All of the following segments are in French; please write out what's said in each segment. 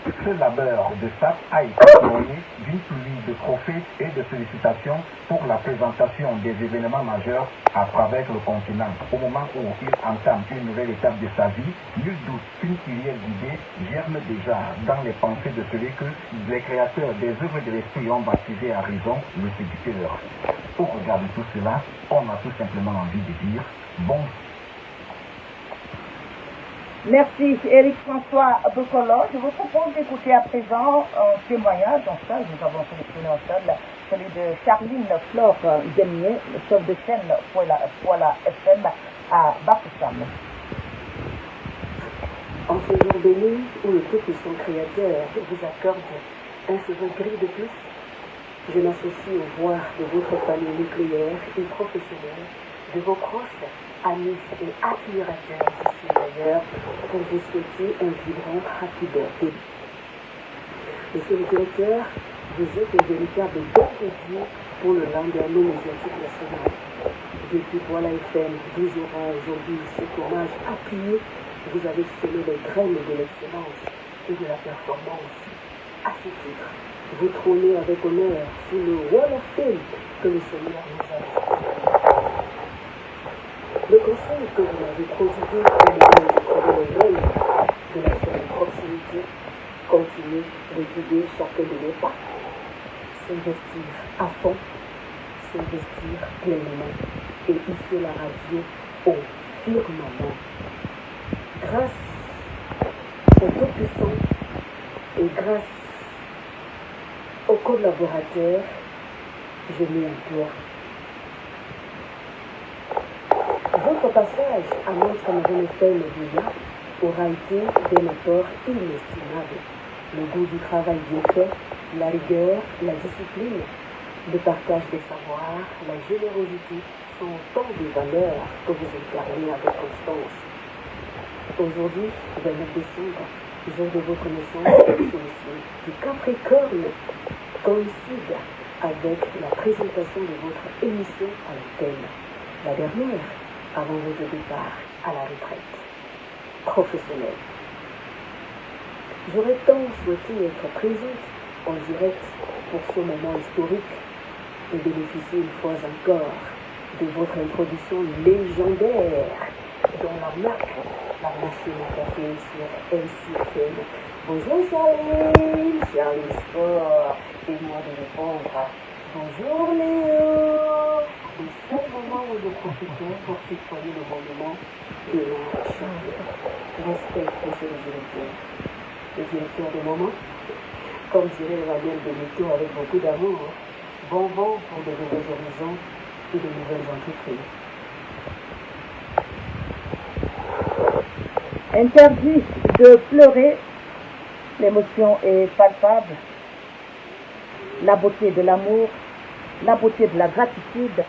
Ce labeur de SAP a été couronné d'une pluie de trophées et de félicitations pour la présentation des événements majeurs à travers le continent. Au moment où il entame une nouvelle étape de sa vie, nul doute qu'une filière d'idées germe déjà dans les pensées de celui que les créateurs des œuvres de l'esprit ont baptisé à raison le séducteur. Au regard de tout cela, on a tout simplement envie de dire bon. Merci Éric François Bokolo. Je vous propose d'écouter à présent un témoignage en salle. Nous avons sélectionné en salle celui de Charline Flore Demier, le chef de chaîne pour la FM à Bafoussam. En ce jour béni où le Tout-Puissant Créateur vous accorde un cheveu gris de plus, je m'associe aux voix de votre famille nucléaire et professionnelle, de vos proches, amis et admirateurs ici et d'ailleurs, pour vous souhaiter un vibrant happy birthday. Monsieur le directeur, vous êtes un véritable don de Dieu pour le landerneau médiatique national. Depuis Voilà FM, 12 ans aujourd'hui, cet hommage appuyé, vous avez semé les graines de l'excellence et de la performance. À ce titre, vous trônez avec honneur sur le Wall of Fame que le Seigneur nous a distribué. Le conseil que vous m'avez prodigué au moment de trouver le rôle de la chaîne proximité continue de guider chacun de nos pas. S'investir à fond, s'investir pleinement et hisser la radio au firmament. Grâce au Tout-Puissant et grâce aux collaborateurs, je m'y emploie. Votre passage à notre nouvelle FM Villa aura été d'un apport inestimable. Le goût du travail bien fait, la rigueur, la discipline, le partage des savoirs, la générosité sont autant de valeurs que vous incarnez avec constance. Aujourd'hui, 29 décembre, jour de votre naissance, celui-ci du Capricorne coïncide avec la présentation de votre émission à l'antenne. La dernière, avant votre départ à la retraite professionnelle. J'aurais tant souhaité être présente en direct pour ce moment historique et bénéficier une fois encore de votre introduction légendaire dont la marque, la machine à café sur MCFM. Bonjour Charline, Charline Sport, et moi de répondre. Bonjour Léo. Le seul moment où je profitais pour tutoyer le moment de la chambre. Respect, monsieur le directeur. Le directeur de moment, comme dirait Emmanuel Benito avec beaucoup d'amour, bon vent pour de nouveaux horizons et de nouvelles entreprises. Interdit de pleurer, l'émotion est palpable. La beauté de l'amour, la beauté de la gratitude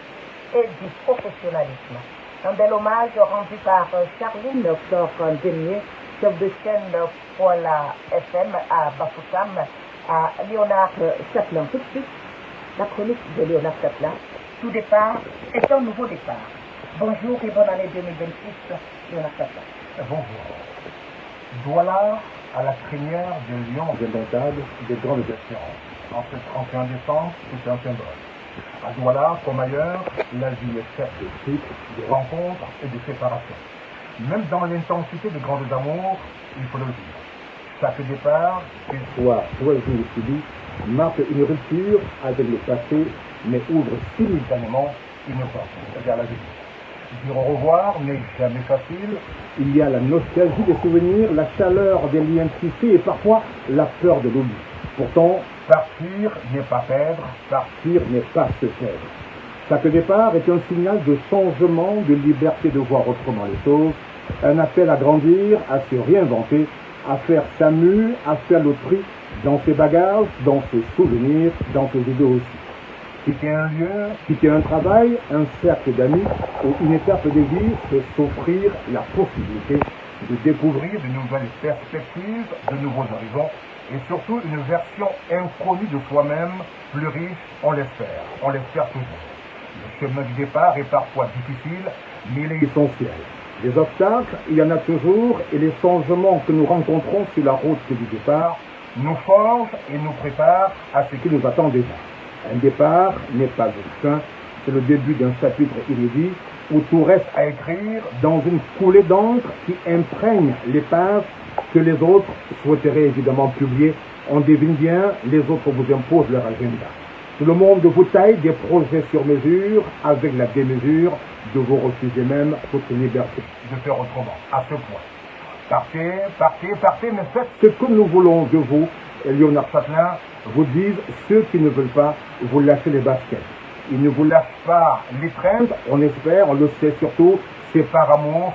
et du professionnalisme. Un bel hommage rendu par Charline Flore Demier, chef de chaîne pour la FM à Bafoussam, à Léonard Chapelain. Tout de suite, la chronique de Léonard Chapelain. Tout départ est un nouveau départ. Bonjour et bonne année 2026, Léonard Chapelain. Bonjour. Douala à la crinière de lion indomptable des grandes assurances. En ce 31 décembre, c'est un symbole. À Douala, comme ailleurs, la vie est faite de cycles, de rencontres et de séparations. Même dans l'intensité des grandes amours, il faut le dire. Chaque départ, qu'il soit joyeux ou subi, marque une rupture avec le passé, mais ouvre simultanément une porte vers l'avenir. Dire au revoir n'est jamais facile. Il y a la nostalgie des souvenirs, la chaleur des liens tissés et parfois la peur de l'oubli. Pourtant, partir n'est pas perdre, partir n'est pas se perdre. Chaque départ est un signal de changement, de liberté de voir autrement les choses, un appel à grandir, à se réinventer, à faire sa mue, à faire le tri dans ses bagages, dans ses souvenirs, dans ses idées aussi. Quitter un lieu, quitter un travail, un cercle d'amis, ou une étape de vie, c'est s'offrir la possibilité de découvrir de nouvelles perspectives, de nouveaux horizons, et surtout une version inconnue de soi-même, plus riche, on l'espère toujours. Le chemin du départ est parfois difficile, mais il est essentiel. Les obstacles, il y en a toujours, et les changements que nous rencontrons sur la route du départ nous forge et nous prépare à ce qui nous attend déjà. Un départ n'est pas une fin, c'est le début d'un chapitre inédit où tout reste à écrire dans une coulée d'encre qui imprègne les pages que les autres souhaiteraient évidemment publier. On devine bien, les autres vous imposent leur agenda. Tout le monde vous taille des projets sur mesure avec la démesure de vous refuser même toute liberté de faire autrement, à ce point. Partez, partez, partez, mais faites ce que nous voulons de vous. Et Léonard Châtelain vous disent ceux qui ne veulent pas vous lâcher les baskets. Ils ne vous lâchent pas les traînes, on espère, on le sait surtout, c'est par amour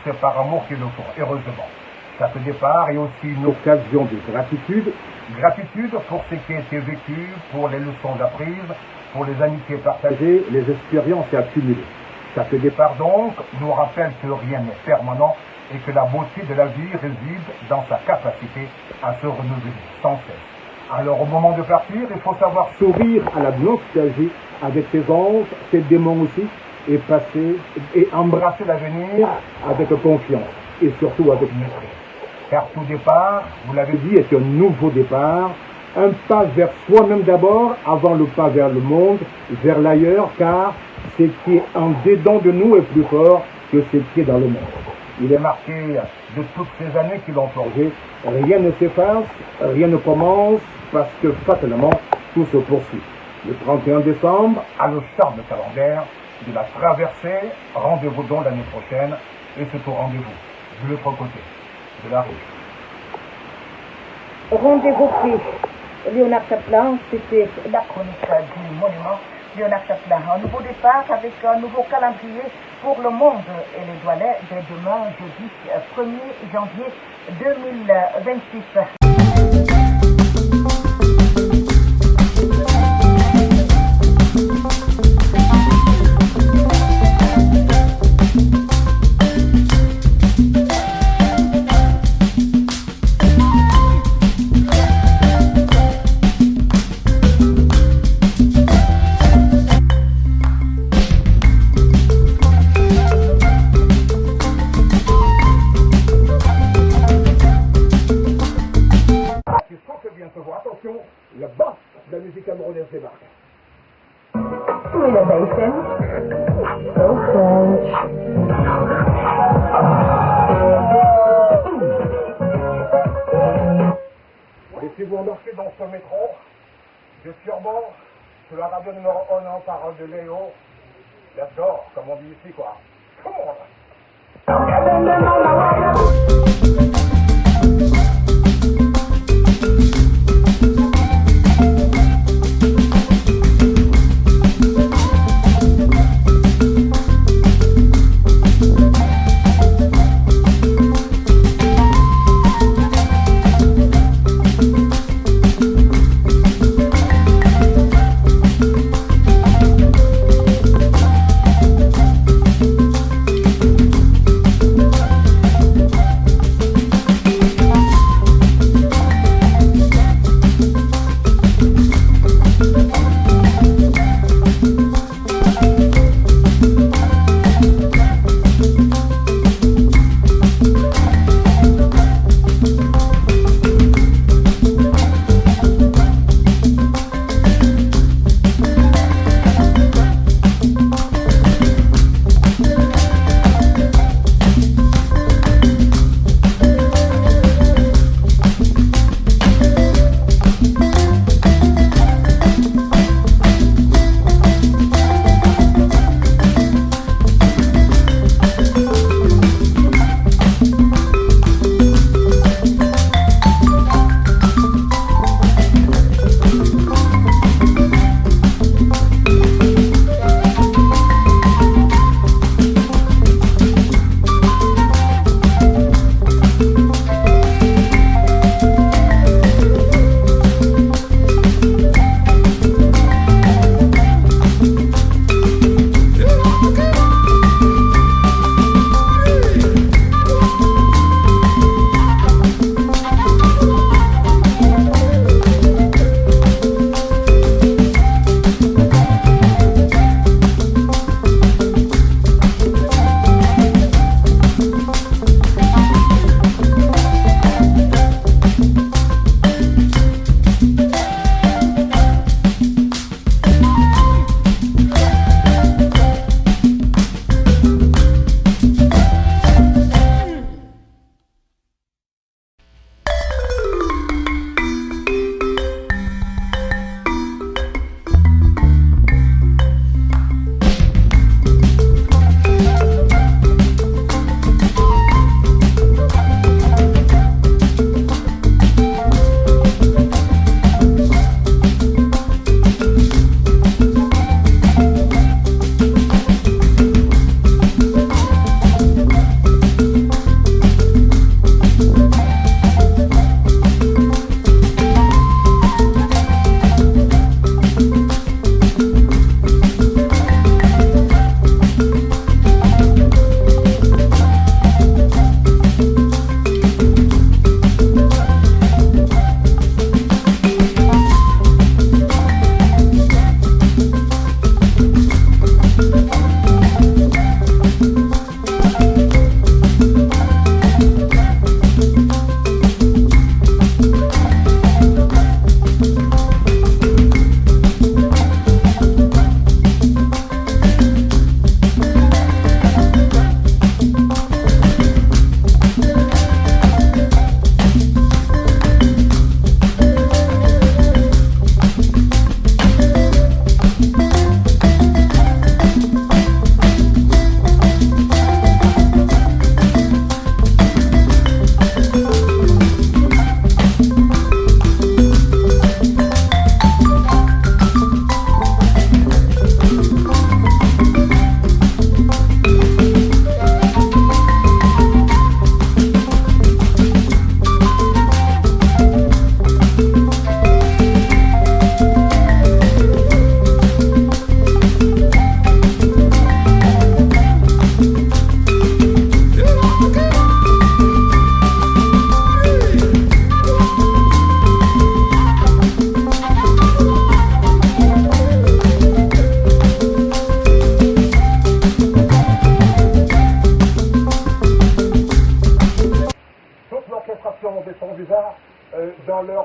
qu'ils le font, heureusement. Chaque départ est aussi une occasion de gratitude. Gratitude pour ce qui a été vécu, pour les leçons apprises, pour les amitiés partagées, les expériences accumulées. Chaque départ donc nous rappelle que rien n'est permanent et que la beauté de la vie réside dans sa capacité à se renouveler sans cesse. Alors au moment de partir, il faut savoir sourire à la nostalgie avec ses anges, ses démons aussi, et passer et embrasser l'avenir avec confiance et surtout avec maîtrise. Car tout départ, vous l'avez dit, est un nouveau départ, un pas vers soi-même d'abord, avant le pas vers le monde, vers l'ailleurs, car ce qui est en dedans de nous est plus fort que ce qui est dans le monde. Il est marqué de toutes ces années qui l'ont forgé, rien ne s'efface, rien ne commence, parce que fatalement, tout se poursuit. Le 31 décembre, à le charme calendaire de la traversée, rendez-vous donc l'année prochaine, et c'est au rendez-vous, de l'autre côté de la rue. Rendez-vous pris. Léonard Châtelain, c'était la chronique du monument. Léonard Châtelain, un nouveau départ avec un nouveau calendrier pour le monde et les Doualais dès demain, jeudi 1er janvier 2026. Attention, la basse de la musique camerounaise débarque. Innovation. So French. Laissez-vous embarquer dans ce métro de Turbo sur la radio numéro 1 en parole de Léo. Let's go, comme on dit ici quoi. Come on.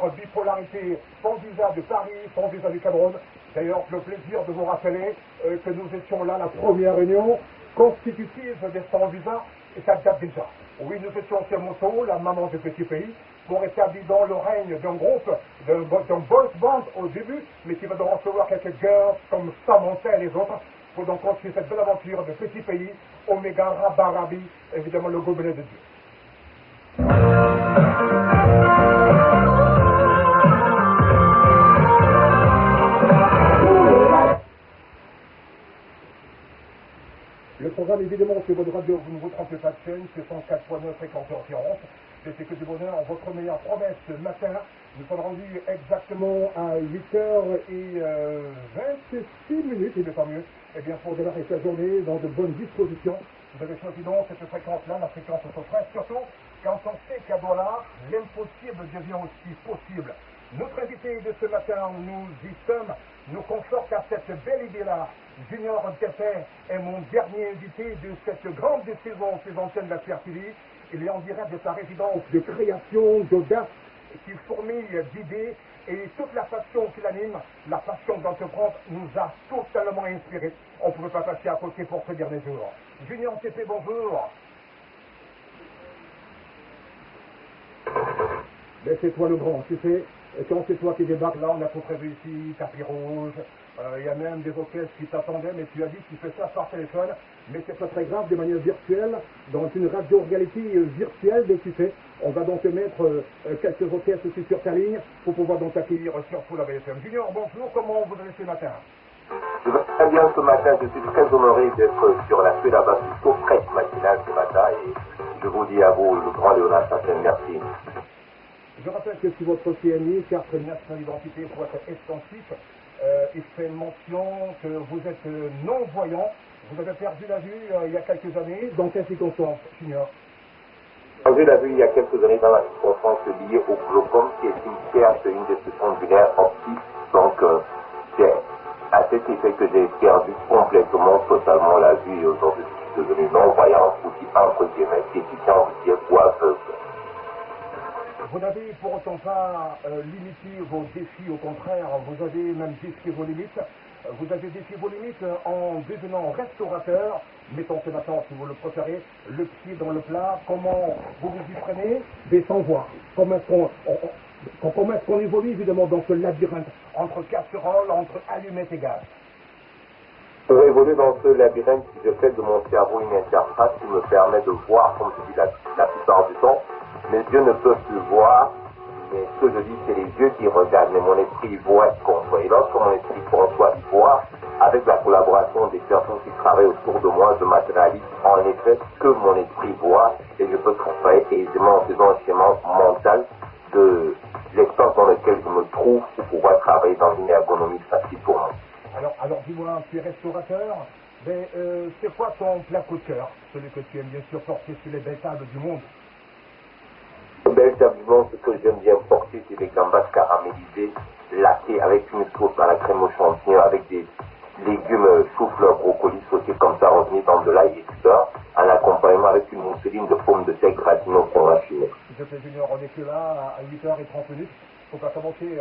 bipolarité, sans visa de Paris, sans visa du Cameroun. D'ailleurs, le plaisir de vous rappeler que nous étions là, la première réunion constitutive des sans visa, et ça date déjà. Oui, nous étions chez Moto, la maman du petit pays, pour établir dans le règne d'un groupe, d'un boys band au début, mais qui va donc recevoir quelques girls comme Samantha et les autres, pour donc continuer cette belle aventure de petit pays, Omega Rabarabi, évidemment le gobelet de Dieu. Le programme, évidemment, c'est votre radio, vous ne vous trompez pas de chaîne, c'est 104.9 fréquence de référence. C'est que du bonheur, votre meilleure promesse ce matin. Nous sommes rendus exactement à 8h26, et bien tant mieux, et bien pour démarrer cette journée dans de bonnes dispositions. Vous avez choisi donc cette fréquence-là, la fréquence autofraise, surtout quand on sait qu'à Douala, l'impossible devient aussi possible. Notre invité de ce matin, nous y sommes, nous conforte à cette belle idée-là. Junior Tepper est mon dernier invité de cette grande saison sur l'antenne de la CRTV. Il est en direct de sa résidence de création, d'audace, qui fourmille d'idées, et toute la passion qui l'anime, la passion d'entreprendre, nous a totalement inspirés. On ne pouvait pas passer à côté pour ce dernier jour. Junior Tepper, bonjour. Mais c'est toi le grand, tu sais. Quand c'est toi qui débarques là, on a tout prévu ici, tapis rouge, il y a même des orchestres qui t'attendaient, mais tu as dit que tu fais ça par téléphone, mais c'est pas très grave, de manière virtuelle, dans une radio-réalité virtuelle, donc tu sais, on va donc te mettre quelques orchestres aussi sur ta ligne, pour pouvoir donc t'accueillir surtout la BFM. Junior, bonjour, comment vous allez ce matin? Je vais très bien ce matin, je suis très honoré d'être sur la feuille là-bas, plutôt fraîche matinale ce matin, et je vous dis à vous, le grand Léonard Chassin, merci. Je rappelle que sur votre CNI, carte nationale d'identité pour être extensif, il fait mention que vous êtes non-voyant, vous avez perdu la vue il y a quelques années, dans quelles circonstances, Junior? J'ai perdu la vue il y a quelques années dans la circonstance liée au glaucome, qui est une perte, une destruction du nerf optique, donc c'est à cet effet que j'ai perdu complètement, totalement la vue, et aujourd'hui je suis devenu non-voyant, ou qui entre guillemets, déficient visuel ou aveugle. Vous n'avez pour autant pas limité vos défis, au contraire, vous avez même défié vos limites. Vous avez défié vos limites en devenant restaurateur, mettons ce matin, si vous le préférez, le pied dans le plat. Comment vous vous y prenez? Mais sans voir. Comment est-ce qu'on évolue évidemment dans ce labyrinthe entre casseroles, entre allumettes et gaz? Pour évoluer dans ce labyrinthe, je fais de mon cerveau une interface qui me permet de voir, comme je dis la plupart du temps. Mes yeux ne peuvent plus voir, mais ce que je dis, c'est les yeux qui regardent, mais mon esprit voit ce qu'on voit. Et lorsque mon esprit conçoit voit, avec la collaboration des personnes qui travaillent autour de moi, je matérialise en effet ce que mon esprit voit, et je peux travailler aisément en faisant un schéma mental de l'espace dans lequel je me trouve pour pouvoir travailler dans une ergonomie facile pour moi. Alors dis-moi, tu es restaurateur, mais c'est quoi ton plat coup de cœur? Celui que tu aimes bien sûr porter sur les belles tables du monde? Véritablement, ce que j'aime bien porter, c'est des gambas caramélisées, laquées avec une sauce à la crème au champignon, avec des légumes, chou-fleur, brocoli sautés comme ça, revenus dans de l'ail et du beurre, en accompagnement avec une mousseline de pommes de terre gratinée au fromage fumé. Je sais, Junior, on est que là à 8h30. Il ne faut pas commencer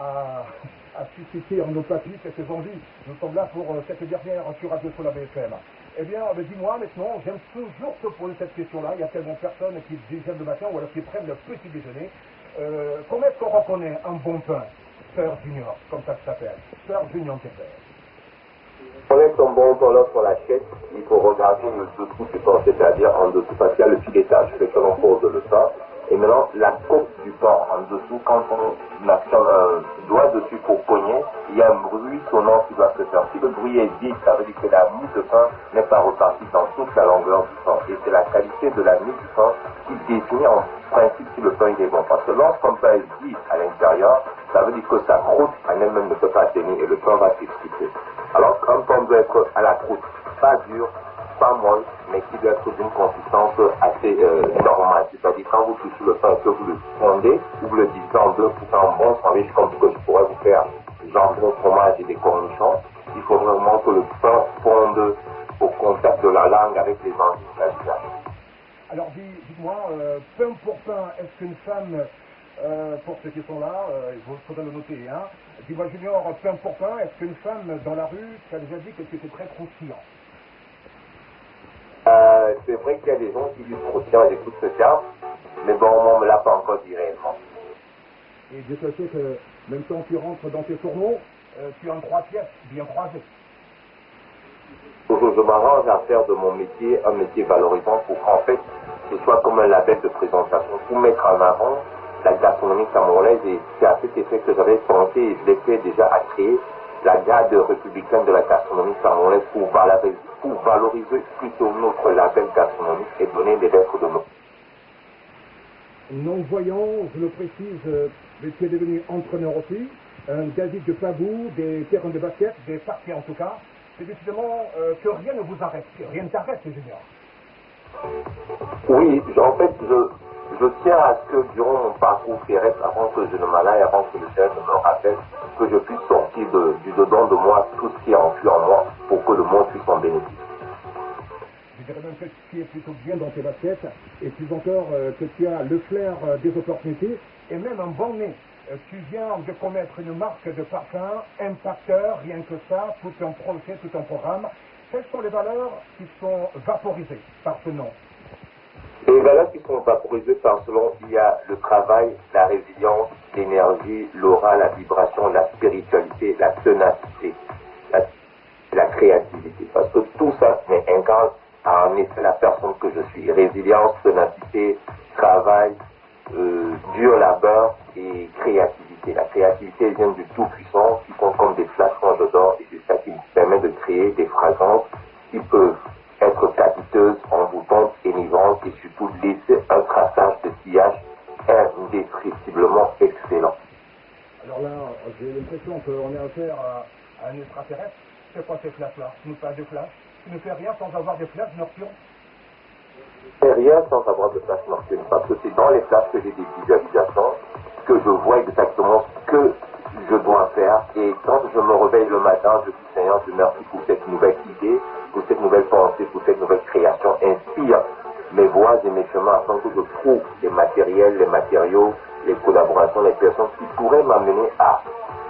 à susciter en nos papilles quelques envies. Nous sommes là pour cette dernière sur Radio sur la BFM. Eh bien, dis-moi maintenant, j'aime toujours te poser cette question-là. Il y a tellement de personnes qui déjeunent le matin ou alors qui prennent le petit déjeuner. Comment est-ce qu'on reconnaît un bon pain? Sœur Junior, comme ça s'appelle. Sœur Junior Tepper. Pour être un bon pain lorsqu'on l'achète, il faut regarder le dessous du pain, c'est-à-dire en dessous, parce qu'il y a le filetage, c'est que l'on pose le pain. Et maintenant, la côte du pain en dessous, quand on actionne un doigt dessus pour cogner, il y a un bruit sonore qui doit se faire. Si le bruit est vide, ça veut dire que la mie de pain n'est pas repartie dans toute la longueur du pain. Et c'est la qualité de la mie du pain qui définit en principe si le pain est bon. Parce que lorsqu'un pain est vide à l'intérieur, ça veut dire que sa croûte en elle-même ne peut pas tenir et le pain va s'expliquer. Alors qu'un pain doit être à la croûte, pas dur, pas molle, mais qui doit être d'une consistance assez normale. C'est-à-dire quand vous touchez le pain et que vous le fondez, ou vous le divisez en deux pour faire un bon sandwich comme ce que je pourrais vous faire, jambon, fromage et des cornichons, il faut vraiment que le pain fonde au contact de la langue avec les enzymes de la viande. Alors dis-moi, pain pour pain, est-ce qu'une femme pour ceux qui sont là, il faudra le noter. Hein. Dis-moi, Junior, peu important, est-ce qu'une femme dans la rue t'a déjà dit que tu étais très croustillant? C'est vrai qu'il y a des gens qui disent croustillant et écoutent ce terme, mais bon, on ne me l'a pas encore dit réellement. Et Dieu te sait que même quand tu rentres dans tes fourneaux, tu as en 3 pièces bien croisées. Je m'arrange à faire de mon métier un métier valorisant pour qu'en fait, ce soit comme un label de présentation pour mettre en avant la gastronomie camerounaise. Et c'est à cet effet que j'avais pensé et je l'ai fait déjà à créer la garde républicaine de la gastronomie camerounaise pour valoriser plutôt notre label gastronomique et donner des lettres de nos. Non-voyant, je le précise, tu es devenu entraîneur aussi, un David de Pabou, des terrains de basket, des parties en tout cas. C'est décidément que rien ne vous arrête, que rien ne t'arrête, Junior. Oui, en fait, je tiens à ce que durant mon parcours terrestre, avant que je ne m'aille, avant que le chef me rappelle, que je puisse sortir du dedans de moi tout ce qui est enfui en moi pour que le monde puisse en bénéficier. Je dirais même que tu es plutôt bien dans tes baskets, et plus encore que tu as le flair des opportunités, et même un bon nez. Tu viens de commettre une marque de parfum, impacteur, rien que ça, tout un projet, tout un programme. Quelles sont les valeurs qui sont vaporisées par ce nom? Les valeurs qui sont vaporisées par ce nom, il y a le travail, la résilience, l'énergie, l'aura, la vibration, la spiritualité, la ténacité, la créativité. Parce que tout ça incarne en effet la personne que je suis. Résilience, ténacité, travail, dur labeur et créativité. La créativité vient du Tout-Puissant qui sont comme des flashs quand je dors et c'est ça qui me permet de créer des fragrances qui peuvent être capiteuses, envoûtantes, énivrantes et surtout laisser un traçage de sillage indescriptiblement excellent. Alors là, j'ai l'impression qu'on est affaire à un extraterrestre. C'est quoi ces flashs-là? Tu ne fais pas de flash? Tu ne fais rien sans avoir des flashs nocturnes? C'est rien sans avoir de flash nocturne, parce que c'est dans les flashs que j'ai des visualisations, que je vois exactement ce que je dois faire. Et quand je me réveille le matin, je dis Seigneur, je merci pour cette nouvelle idée, pour cette nouvelle pensée, pour cette nouvelle création. Inspire mes voies et mes chemins afin que je trouve les matériels, les matériaux, les collaborations, les personnes qui pourraient m'amener à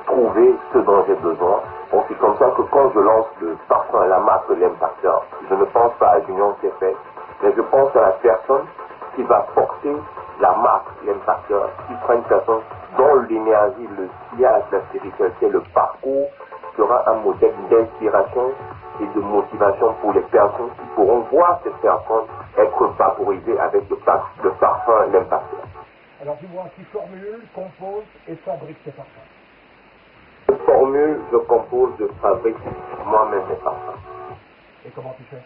trouver ce dont j'ai besoin. Donc c'est comme ça que quand je lance le parfum, la marque, l'impacteur, je ne pense pas à Junior Cefet, mais je pense à la personne qui va porter la marque, l'impacteur, qui sera une personne dont l'énergie, le sillage, la spiritualité, le parcours sera un modèle d'inspiration et de motivation pour les personnes qui pourront voir cette personne être vaporisée avec le parfum, l'impacteur. Alors dis-moi, qui formule, compose et fabrique ces parfums? Je formule, je compose, je fabrique moi-même mes parfums. Et comment tu fais?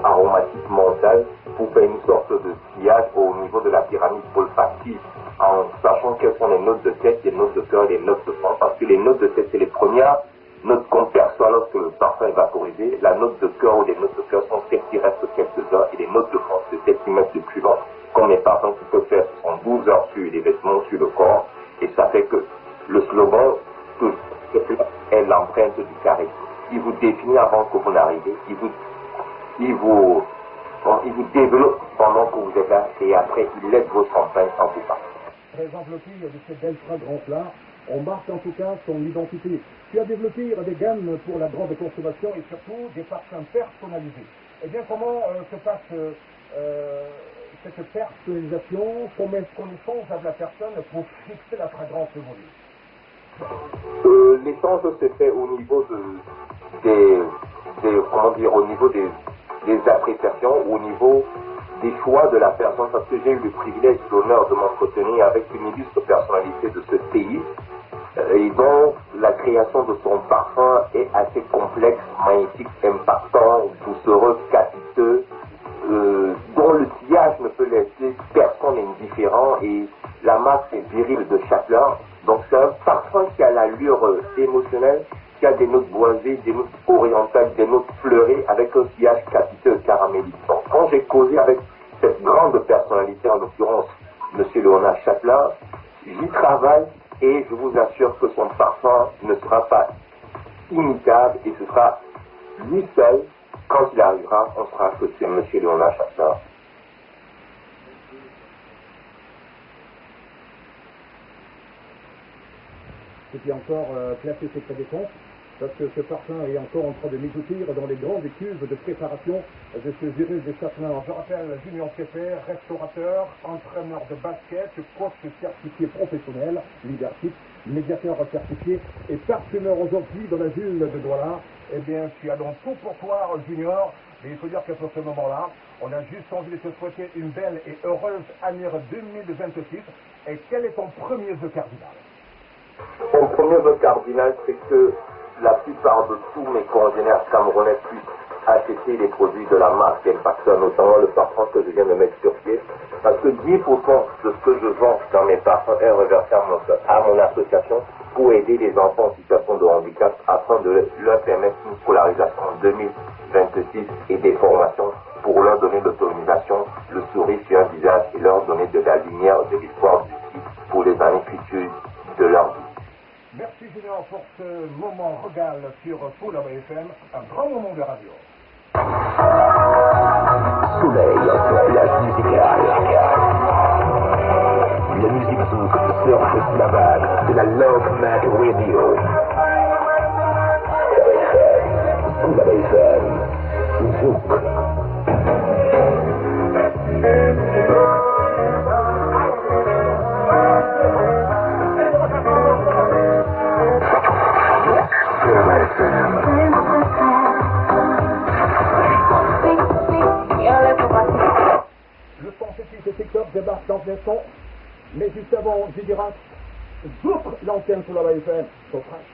Aromatique mental pour faire une sorte de sillage au niveau de la pyramide olfactive en sachant quelles sont les notes de tête, les notes de cœur et les notes de sang, parce que les notes de tête c'est les premières notes qu'on perçoit lorsque le parfum est vaporisé. La note de cœur ou les notes de cœur sont celles qui restent quelques heures et les notes de sang c'est celles qui mettent le plus long, comme les parfums qui peuvent faire 12 heures sur les vêtements, sur le corps, et ça fait que le slogan est l'empreinte du charisme. Il vous définit avant que vous n'arrivez, il vous développe pendant que vous êtes là et après il laisse votre empreinte en vous parler. Très enveloppé de cette belle fragrance-là, on marque en tout cas son identité. Tu as développé des gammes pour la grande consommation et surtout des parfums personnalisés. Eh bien, comment se passe cette personnalisation? Comment est-ce qu'on échange avec la personne pour fixer la fragrance voulue? L'échange se fait au niveau au niveau des appréciations, au niveau des choix de la personne, parce que j'ai eu le privilège et l'honneur de m'entretenir avec une illustre personnalité de ce pays, et dont la création de son parfum est assez complexe, magnifique, impactant, doucereux, capiteux, dont le sillage ne peut laisser personne indifférent, et la marque c'est Viril de Châtelain. Donc c'est un parfum qui a l'allure émotionnelle, qui a des notes boisées, des notes orientales, des notes fleurées, avec un sillage capiteux caramélisant. Quand j'ai causé avec cette grande personnalité, en l'occurrence M. Léonard Châtelain, j'y travaille et je vous assure que son parfum ne sera pas imitable et ce sera lui seul. Quand il arrivera, on sera que c'est M. Léonard Châtelain. faut-il encore classer secret défense, parce que ce parfum est encore en train de m'égoutir dans les grandes cuves de préparation de ce virus des châtelains. Je rappelle, Junior Pépé, restaurateur, entraîneur de basket, coach certifié professionnel, leadership, médiateur certifié et parfumeur aujourd'hui dans la ville de Douala. Eh bien, tu as donc tout pour toi, Junior. Et il faut dire que pour ce moment-là, on a juste envie de te souhaiter une belle et heureuse année 2026. Et quel est ton premier vœu cardinal? Mon premier vœu cardinal, c'est que la plupart de tous mes congénères camerounais puissent acheter les produits de la marque El Paxa, notamment le parfum que je viens de mettre sur pied. Parce que 10% de ce que je vends dans mes parfums est reversé à mon association pour aider les enfants en situation de handicap afin de leur permettre une scolarisation en 2026 et des formations pour leur donner l'autonomisation, le sourire sur un visage et leur donner de la lumière, de l'espoir d'ici pour les années futures de leur vie. Merci Junior pour ce moment regal sur Full FM, un grand moment de radio. Soleil, plage musicale. La musique zouk surfe la vague de la Love Mac Radio. Full FM, zouk. Le son c'est TikTok débarque dans le son, mais juste avant, je dirais, zouk l'antenne sur la FM, so fresh.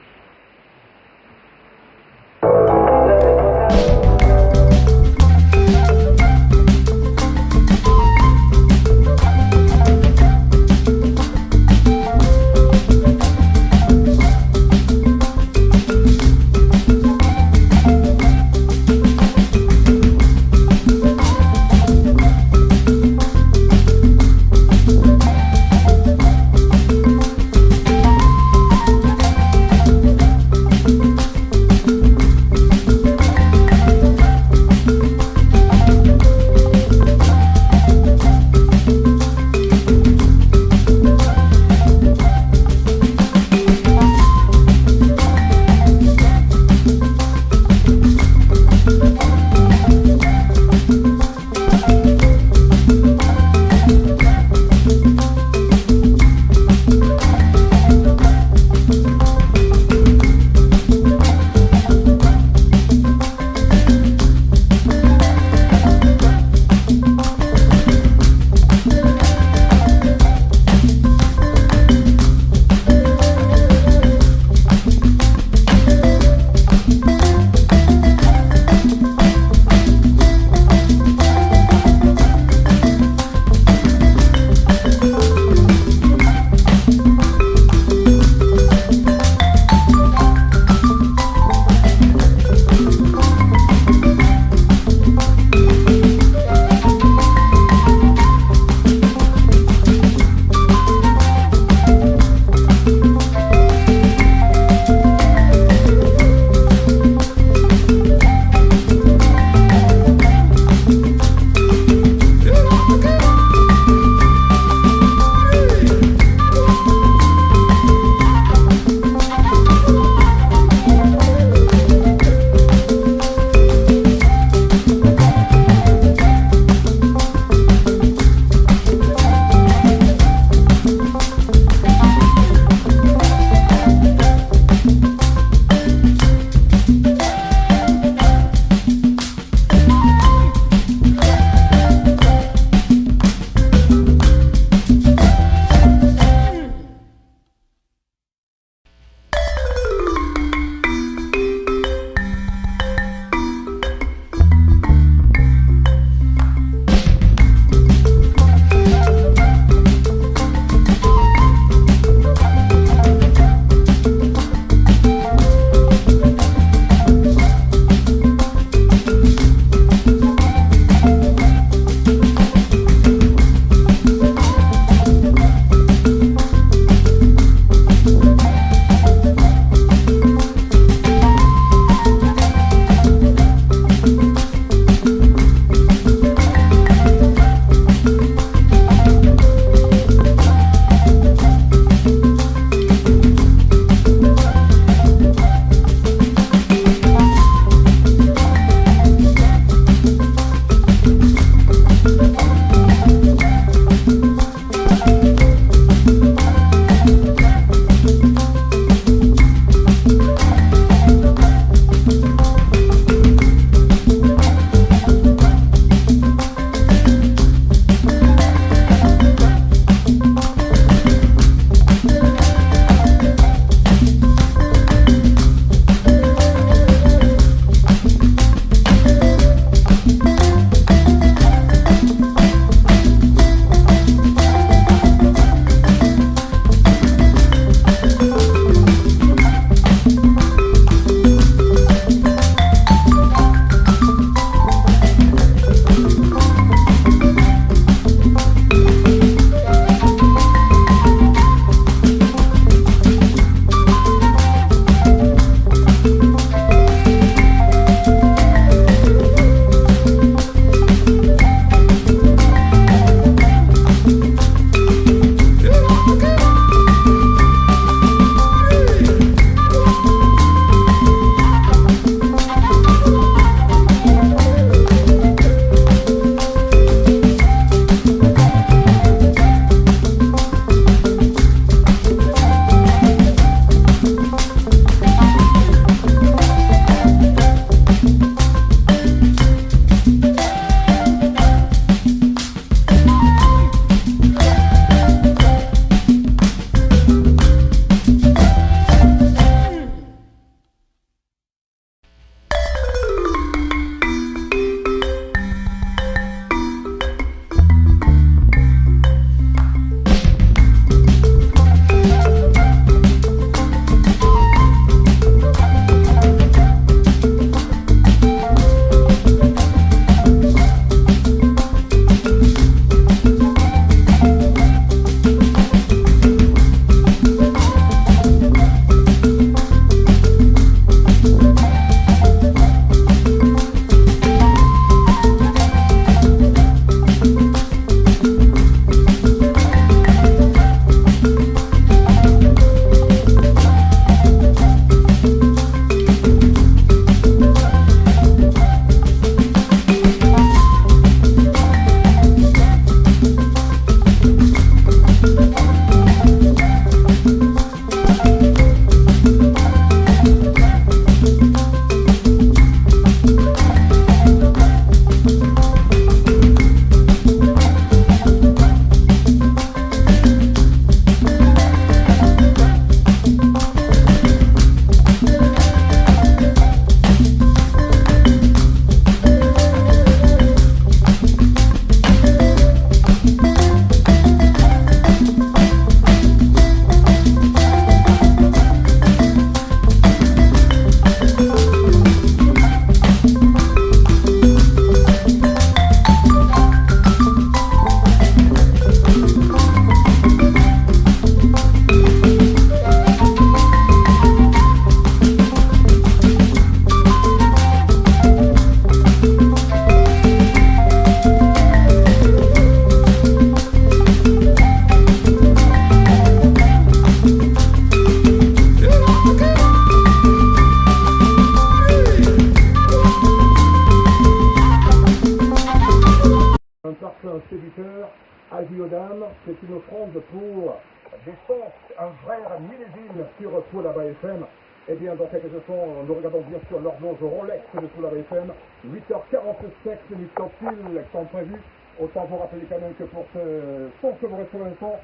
mesdames, c'est une offrande pour des sons, un vrai millésime. sur Toulaba FM. Eh bien, dans quelques instants, nous regardons bien sûr l'horloge Rolex de Toulaba FM. 8h45 minutes en pile, comme prévu. Autant vous rappeler quand même que pour ce son que vous recevez maintenant,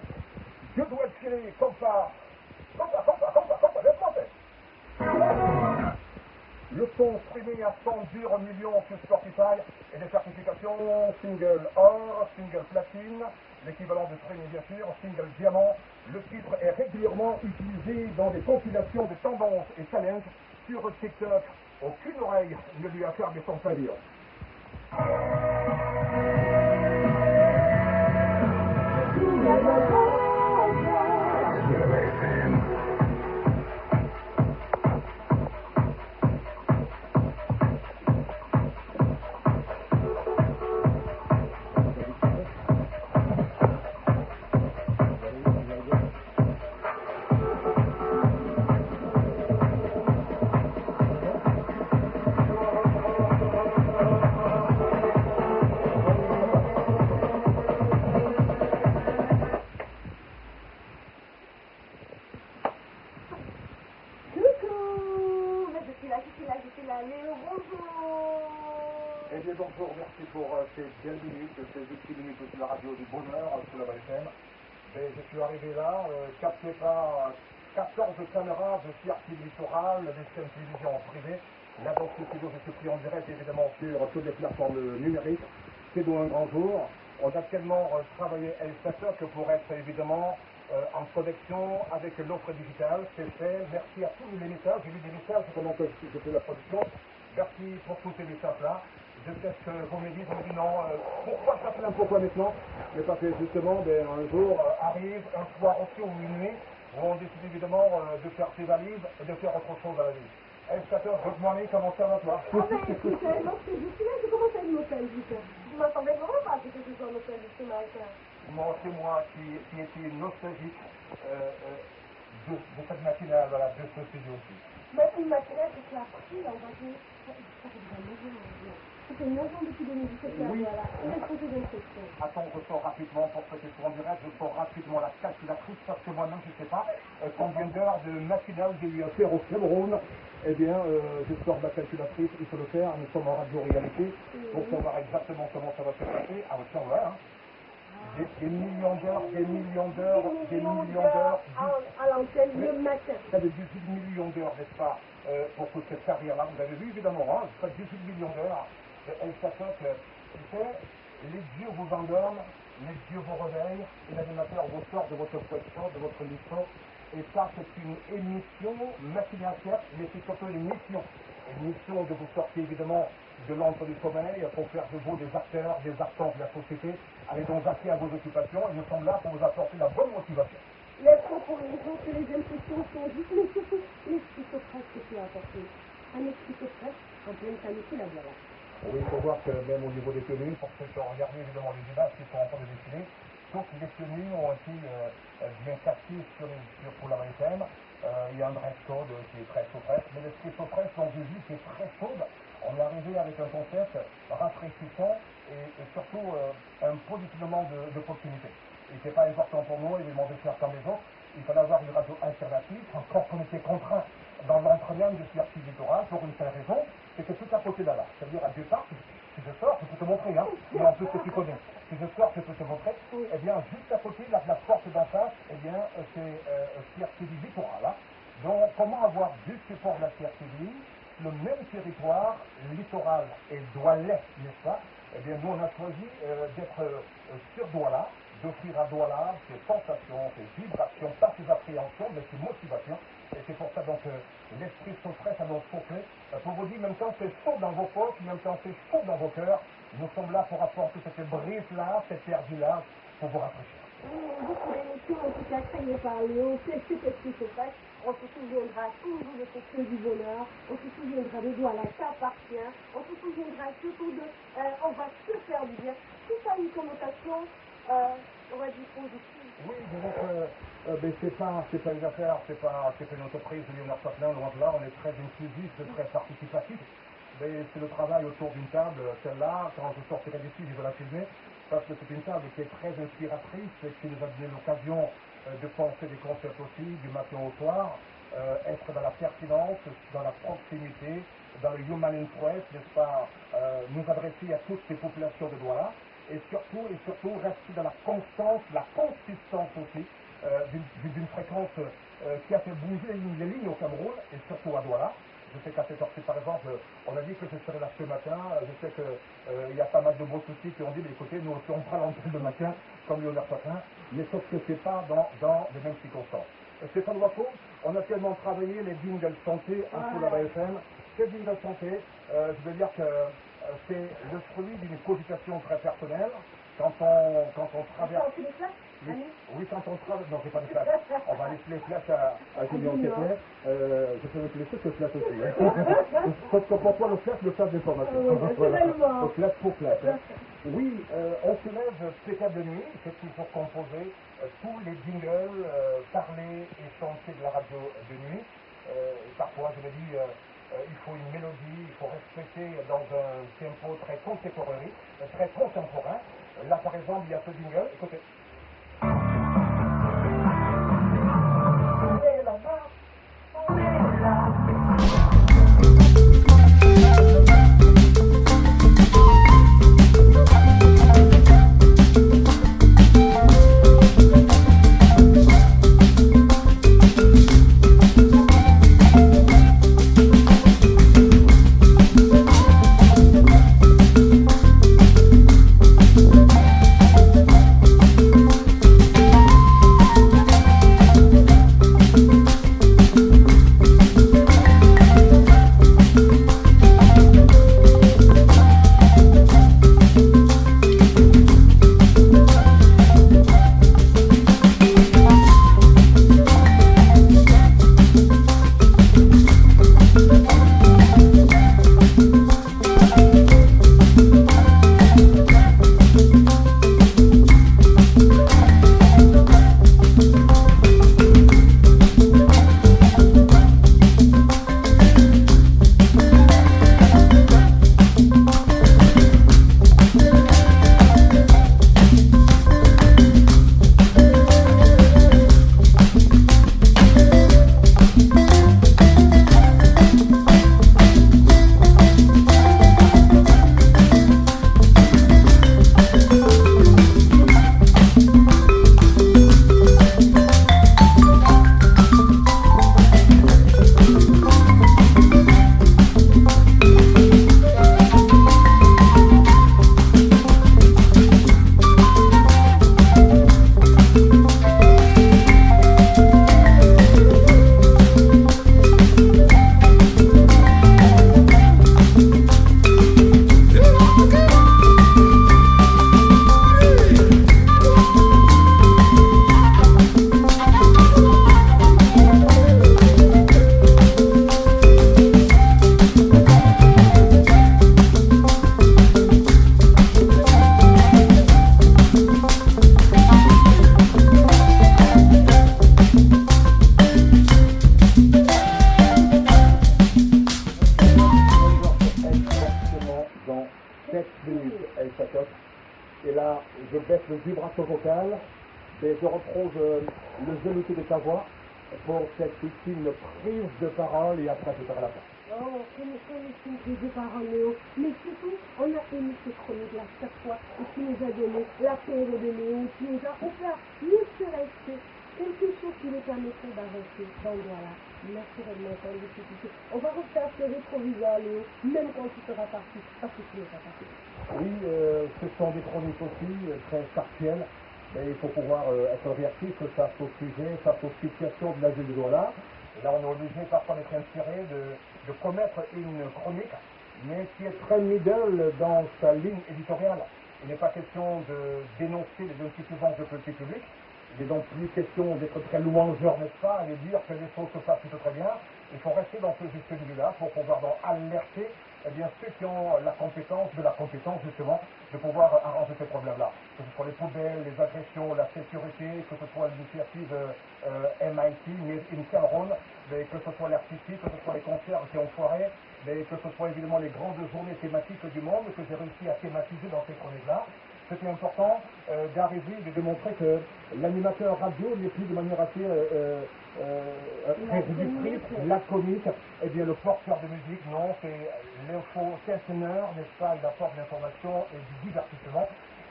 Je dois le filer comme ça, laisse-moi. Le son streamé à 110 millions sur Spotify et des certifications single or, single platine, l'équivalent de streaming bien sûr, single diamant. Le titre est régulièrement utilisé dans des compilations de tendances et challenges sur TikTok. Aucune oreille ne lui a fermé son pavillon. Eh bien bonjour, merci pour ces belles minutes, ces petites minutes sur la radio du bonheur, sur la FM. Et je suis arrivé là, capté par 14 caméras de Archives Littoral, des chaînes télévision en privé. Là dans ce studio, je suis pris en direct évidemment sur toutes les plateformes numériques. C'est donc un grand jour. On a tellement travaillé que pour être évidemment en connexion avec l'offre digitale. C'est fait. Merci à tous les messages. J'ai vu des messages pendant que je fais la production. Merci pour tous ces messages-là. Je sais que vous me dites, non, pourquoi ça fait pourquoi maintenant? Mais parce que justement, un jour arrive, un soir aussi ou une nuit, où on décide évidemment de faire ses valises et de faire autre chose à la vie. Good morning, comment ça va toi? Ah ben écoute, lorsque je suis là, je commence à une hôtel, je m'attendais vraiment pas à ce que ce soit un hôtel ce matin. Moi, c'est moi qui étais nostalgique de cette matinale, voilà, de ce studio aussi. Mais une matinale, c'est la partie, là, on va dire, ça fait déjà 9 ans. Ça fait 9 ans depuis 2017, Oui. voilà. Il est posé d'infection. Attends, je sors rapidement pour que tu sois en direct, je sors rapidement la calculatrice parce que moi-même je ne sais pas combien d'heures de matinale j'ai eu à faire au Cameroun. Eh bien, je sors ma calculatrice, il faut le faire, nous sommes en radio-réalité pour savoir exactement comment ça va se passer. Ah, tiens, voilà, hein. Des millions d'heures, des millions d'heures, des millions d'heures. À l'antenne le matin. Ça fait 18 millions d'heures, n'est-ce pas, pour toute cette carrière-là. Vous avez vu, évidemment, hein, ça fait 18 millions d'heures. Elle s'attaque, tu sais, les dieux vous endorment, les dieux vous réveillent, et l'animateur vous sort de votre question, de votre mission. Et ça, c'est une émission matinale, certes, mais c'est surtout une mission. Une mission de vous sortir, évidemment, de l'antre du sommeil, pour faire de vous des acteurs, des acteurs de la société. Allez donc vaquer à vos occupations, et nous sommes là pour vous apporter la bonne motivation. Les propositions que les impressions sont juste, mais surtout, l'esprit presse que tu as apporté. Un esprit presse en pleine qualité, la voilà. Oui, il faut voir que même au niveau des tenues, pour ceux qui ont regardé évidemment les débats qui sont en train de défiler, toutes les tenues ont été bien captées sur Polar FM. Il y a un dress code qui est très presse, mais le street presse, on vous dit, c'est très chaude. On est arrivé avec un concept rafraîchissant et surtout un positionnement de proximité. Et c'est pas important pour nous, évidemment, de faire comme les autres. Il fallait avoir une radio alternative, encore qu'on était contraint dans l'entre-même de ce archive littoral pour une seule raison, c'est que tout à côté là, c'est-à-dire à départ, si je sors, je peux te montrer, hein, et en plus que tu connais, si je sors, je peux te montrer, eh bien, juste à côté, la porte d'en face, eh bien, c'est archive littoral, hein. Donc, comment avoir du support de la CRTV, le même territoire, littoral et Douala, n'est-ce pas? Eh bien, nous, on a choisi d'être sur Douala, d'offrir à Douala ses sensations, ses vibrations, pas ses appréhensions, mais ses motivations. Et c'est pour ça donc l'esprit Sofres à notre soufflé. Pour vous dire, même quand c'est chaud dans vos poches, même quand c'est chaud dans vos cœurs, nous sommes là pour apporter cette brise-là, cette air-là, pour vous rafraîchir. Beaucoup d'émissions en tout cas créées par Léo, c'est ce qui se passe. On se souviendra toujours de ce cœur du bonheur, on se souviendra de Douala, ça appartient, on se souviendra surtout de on va se faire du bien. Tout ça a une connotation, on va dire positive. Oui, disons que c'est pas une affaire, c'est pas une entreprise de Leonard Chapelain, loin de là, on est très inclusif, très participatif. Mais c'est le travail autour d'une table, celle-là, quand je sortirai d'ici, je vais la filmer. parce que c'est une table qui est très inspiratrice et qui nous a donné l'occasion de penser des concepts aussi, du matin au soir, être dans la pertinence, dans la proximité, dans le human interest, n'est-ce pas, nous adresser à toutes les populations de Douala, et surtout rester dans la constance, la consistance aussi, d'une fréquence qui a fait bouger les lignes au Cameroun, et surtout à Douala. Je sais qu'à cette heure-ci, par exemple, on a dit que ce serait là ce matin. Je sais qu'il y a pas mal de beaux soucis qui ont dit, mais écoutez, nous aussi on prend l'antenne le matin, comme Léonard Patin, mais sauf que ce n'est pas dans les mêmes circonstances. Stéphane Wako, on a tellement travaillé les jingles santé à Soulaba FM. Ces jingles santé, je veux dire que c'est le fruit d'une cogitation très personnelle. Quand on traverse... Oui, quand on traverse... Non, c'est pas des flashs. On va laisser les flashs à Julien Quétet. Je peux mettre les trucs, le flash aussi. Sauf que pour toi, le flash d'information. Voilà. Le flash pour flash. Oui, on se lève spécial de nuit. C'est pour composer tous les jingles parlés et chantés de la radio de nuit. Parfois, je me dis... il faut une mélodie, il faut respecter dans un tempo très contemporain, très contemporain. Là, par exemple, il y a ce jingle. Écoutez. On est là-bas, on est là. Et là, je baisse le vibrato vocal et je retrouve le zénitude de ta voix pour cette ultime prise de parole et après je serai la fin. Oh, une prise de parole, Léo. Mais surtout, on a émis ce chronique-là chaque fois et qui nous a donné la paix de Léo, qui nous a offert ne serait-ce que quelque chose qui nous permettrait d'avancer dans le droit là, naturellement, dans les difficultés. On va refaire ce rétroviseur, Léo, même quand tu seras parti, parce que tu n'es pas parti. Oui, ce sont des chroniques aussi très partielles, mais il faut pouvoir être réactif face au sujet, face aux situations de la ville de Douala. Là, on est obligé parfois d'être inspiré de commettre une chronique, mais qui est très middle dans sa ligne éditoriale. Il n'est pas question de dénoncer les insuffisances de politique publique. Il n'est donc plus question d'être très louangeur, n'est-ce pas, et dire que les choses se passent tout très bien. Il faut rester dans ce juste milieu-là pour pouvoir donc alerter ceux qui ont la compétence justement de pouvoir arranger ces problèmes-là. Que ce soit les poubelles, les agressions, la sécurité, que ce soit l'initiative MIT, Made in Cameroun, mais que ce soit l'artistique, que ce soit les concerts qui ont foiré, mais que ce soit évidemment les grandes journées thématiques du monde que j'ai réussi à thématiser dans ces chroniques-là. c'était important d'arriver et de démontrer que l'animateur radio n'est plus de manière assez réductrice, laconique. Eh bien, le porteur de musique, non, c'est l'info-conteneur, n'est-ce pas, il apporte l'information et du divertissement.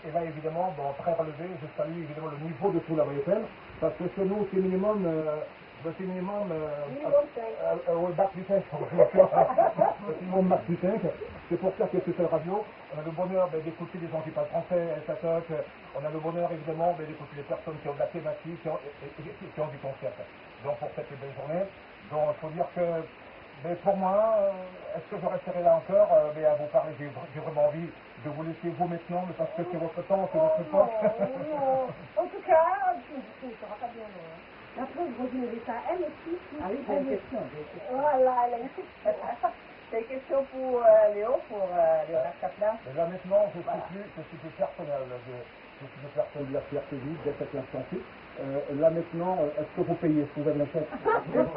Et là, évidemment, bon, très relevé, je salue évidemment le niveau de tout la FM, parce que chez nous, c'est minimum, bac du 5, minimum bac du 5. C'est pour ça que c'est cette radio. On a le bonheur d'écouter des gens qui parlent français, on a le bonheur évidemment d'écouter des personnes qui ont de la thématique, qui ont du concept. Donc pour cette belle journée, donc il faut dire que pour moi, est-ce que je resterai là encore à vous parler, j'ai vraiment envie de vous laisser vous maintenant, mais parce que c'est votre temps, c'est votre temps. Non. En tout cas, tu ne seras pas bien loin. La preuve, Rosine Vessa, elle aussi. Ah oui, j'ai une question. Voilà, elle a une question. C'est une question pour Léo, pour Léonard Kaplan. Et là maintenant, je suis plus personnel, je suis plus personnel de la CRTV dès cet instant-ci. Là maintenant, est-ce que vous payez, est-ce que vous avez un chèque? Une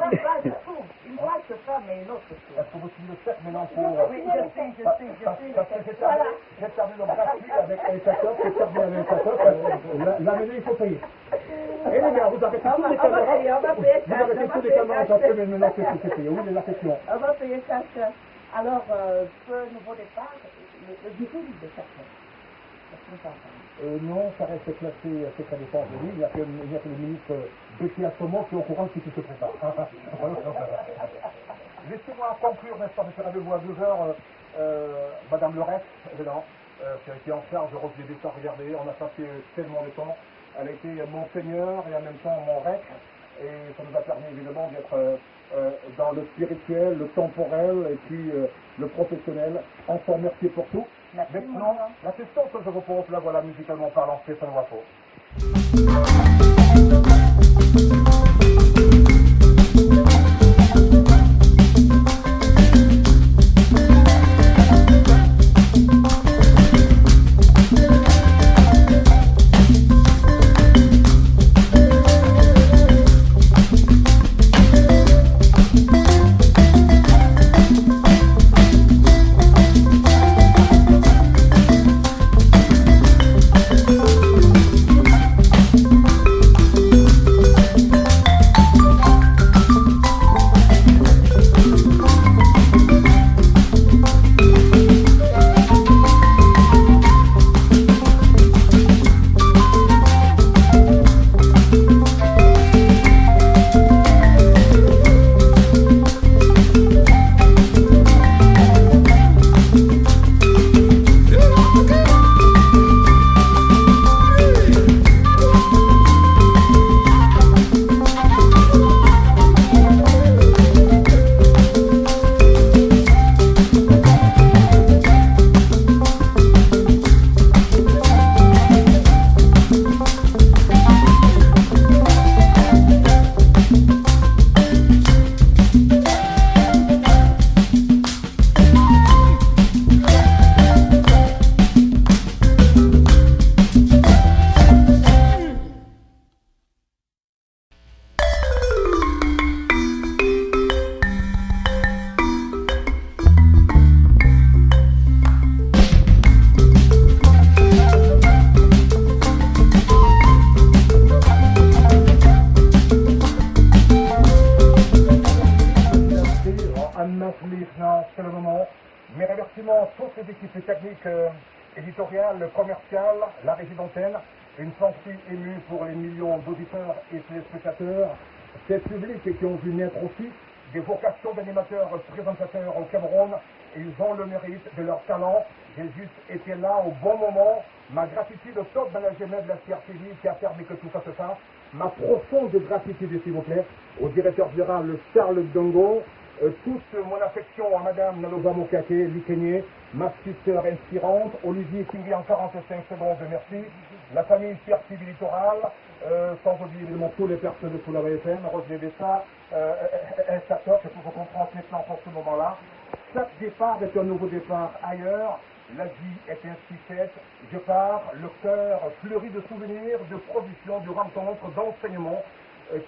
fois que ça, mais une autre chose. Est-ce que vous suivez le chèque maintenant pour... Oui, je suis. Parce que j'ai terminé le gratuit avec un catote, j'ai terminé avec un catote. Là maintenant, il faut payer. Et les gars, vous arrêtez tous les caméras. On va payer Vous arrêtez tous les caméras parce que maintenant c'est payé. Oui, la question. On va payer cash. Alors, ce nouveau départ, le début de cette non, ça reste classé secret défense de lui. Il n'y a que le ministre Béquier à ce moment qui est au courant de ce qui se prépare. Laissez-moi conclure, n'est-ce pas, monsieur Rabelou, à 2h, Madame Lerex, évidemment, qui a été en charge de Roselyne Vessa. Regardez, on a passé tellement de temps. Elle a été mon seigneur et en même temps mon rec. Et ça nous a permis évidemment d'être dans le spirituel, le temporel et puis le professionnel. Encore merci pour tout. Maintenant, la question que je vous pose, là voilà, musicalement parlant, c'est un rapport. C'est le moment. Mes remerciements à toutes les équipes techniques, éditoriales, commerciales, la régie d'antenne, une pensée émue pour les millions d'auditeurs et téléspectateurs, ces publics qui ont vu naître aussi des vocations d'animateurs présentateurs au Cameroun. Ils ont le mérite de leur talent. J'ai juste été là au bon moment. Ma gratitude au top management de la CRTV qui a permis que tout ça se fasse. Ma profonde gratitude, s'il vous plaît, au directeur général Charles Dongo. Toute mon affection à Madame Naloba Mokake, Likényé, ma sœur inspirante, Olivier Singui en 45 secondes, merci. La famille CRTV Littoral, sans oublier évidemment tous les personnes de Soulava FM, Roselyne Vessa, Satoc, pour vous comprendre maintenant pour ce moment-là. Chaque départ est un nouveau départ ailleurs. La vie est ainsi faite. Je pars, le cœur fleuri de souvenirs, de productions, de rencontres, d'enseignements.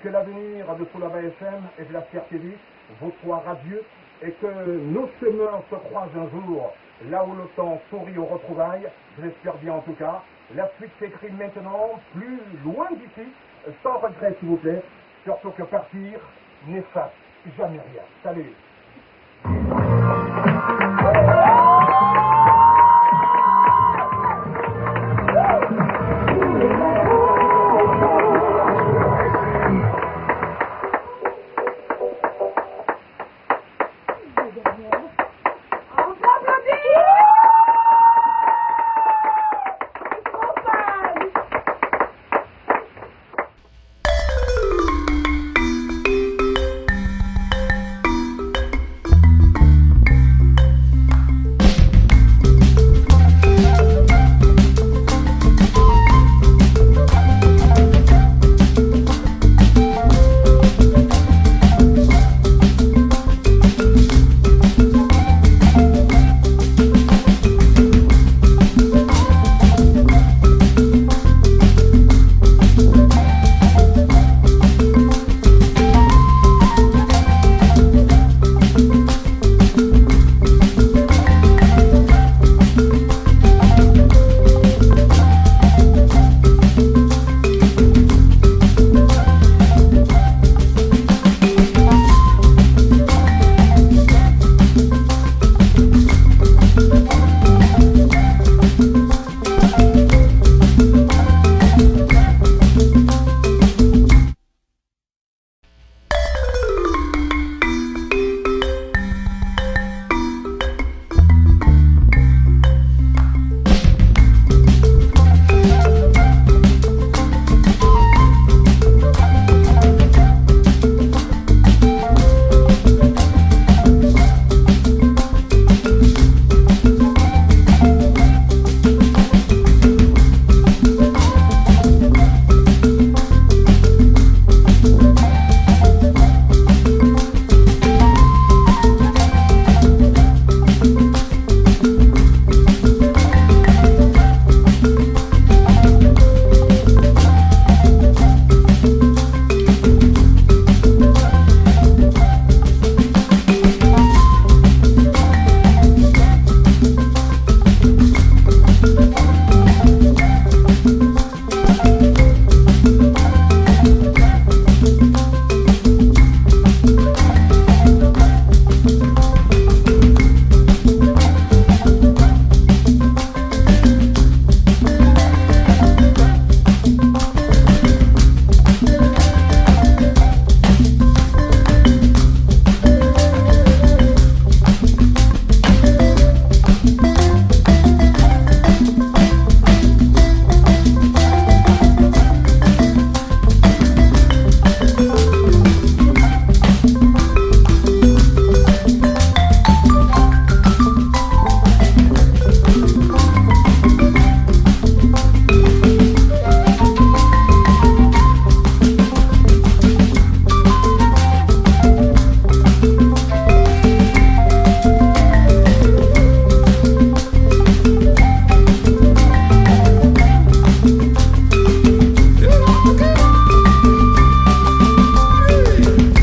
Que l'avenir de Soulava FM et de la CRTV vous soit radieux et que nos chemins se croisent un jour là où le temps sourit aux retrouvailles. Je l'espère bien en tout cas. La suite s'écrit maintenant, plus loin d'ici, sans regret s'il vous plaît, surtout que partir n'efface jamais rien. Salut.